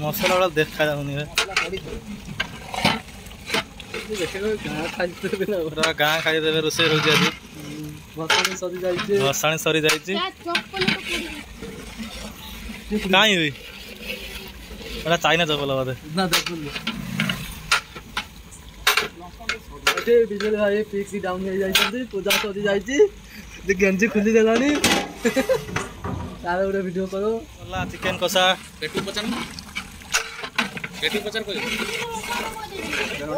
मसला वाला देखा जाऊनी गाँ खाईदेवे रोषे रोचे आज भसाणी सरी जाइए कहीं हुई चाइना चपल बोधे विजय भाई पिक डाउन पूजा सरी जाइए गेंजी खुली देलानी तार गोटे वीडियो करो चिकेन कषा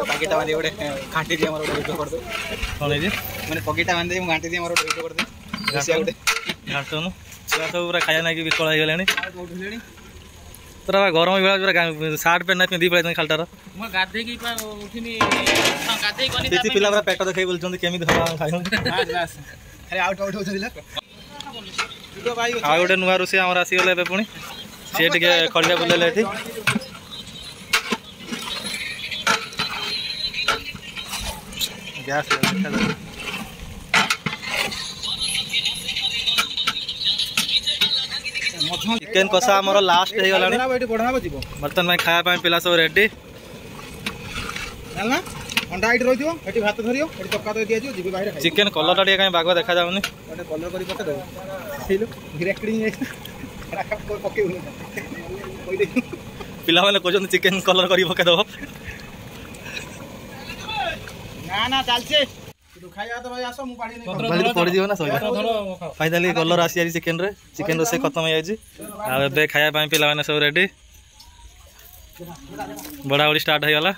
पकेटा बांधे गोटे घाटी दिए वीडियो कर दो कौन है मैंने पकेटा बांधे घाटी दिए वीडियो कर दो घाटन छुआ सब पूरा खाया ना कि विकल हो गले पूरा गरम बेला पूरा सार्ट पेंट ना पिंधि पड़े खालटार पिला पूरा पेट देखा बोलते केमी आ गोटे नुआ रोषे आमर आसीगले पुणी सी टे खड़िया बुलेले ये गैस चिकेन कषा आमर लास्ट हो गला बर्तन में खाया पिला सब रेडी अंडा ये रही भात धरियो चक्का तो दिया जी बाहर चिकेन कलर कहीं बाग देखा जाऊनी कलर कर पिला मैंने कहते चिकेन कलर कर पकईदेव ना चलছে पड़ीज ना सब फाइनाली कलर आसी जाए चिकेन रे चिकेन रोसे खत्म हो जाए खाया पिला मैंने सब रेडी बड़ा बड़ी स्टार्ट हो गला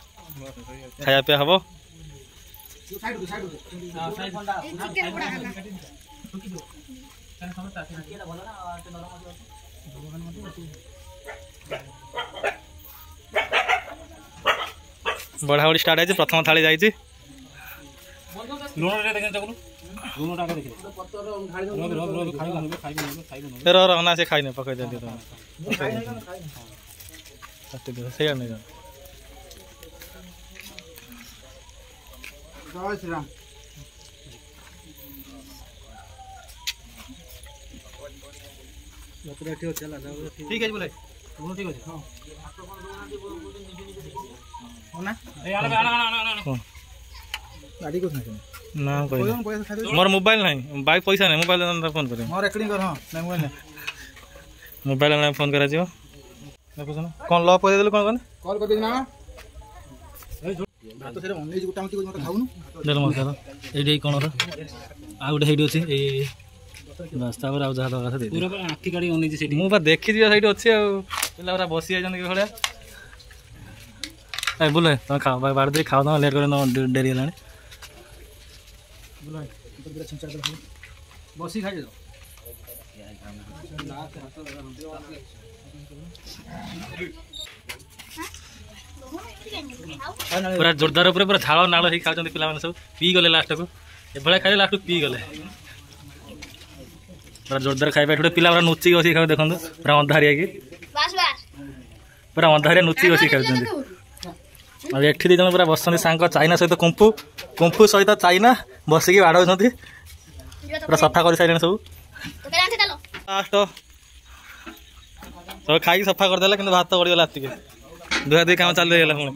खाया पिया हम बढ़ा बढ़ी स्टार्ट है प्रथम थाली जाइए ना से खाई पकड़ दिखाई से नहीं जय श्री राम ठीक है बोले ठीक है ना गाड़ी को ना मोर मोबाइल नहीं बाइक पैसा नहीं मोबाइल फोन कर मोर रेकर्डिंग कर हां नहीं मोबाइल नहीं मोबाइल में फोन करा जियो देखो ना कौन लॉक कर देले कौन कॉल कर दे ना भात से ओनली गुटा मती मत खाउनु देल मत कर एडी कोन रो आ गुटे हेडी अछि ए रास्ता पर आ जा कथा दे पूरा आखी गाड़ी ओनी जे सेठी मु बा देखि दिया साइड अछि आ पिला पूरा बसी आ जन के भलिया ए बोले त खा भाई बाड़ दे खाओ ना लेट कर न डेरी लानी बोला पूरा छंचा कर बसी खाइ दो पूरा जोरदार पूरा झाड़ नाल हो खाऊँ पिला सब पी गले लास्ट को ये खाई लास्ट पी गले पूरा जोरदार खाଇବା गोटे पिला पूरा नुचिक बस खाऊ देखो पूरा अंधारिया कि पूरा अंधारिया नुचिक बस खाऊ एठी दी जन पूरा बसती सांग चाइना सहित कुंफू कुंफू सहित चाइना बसिकी बाड़ौं पूरा सफा कर सारे सब लास्ट सब खाई सफा करदे कि भात गड़गला के दुआ दुई काम चालू हो पुणी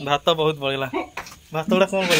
भात बहुत बढ़ला भात गुड़ा कौन कर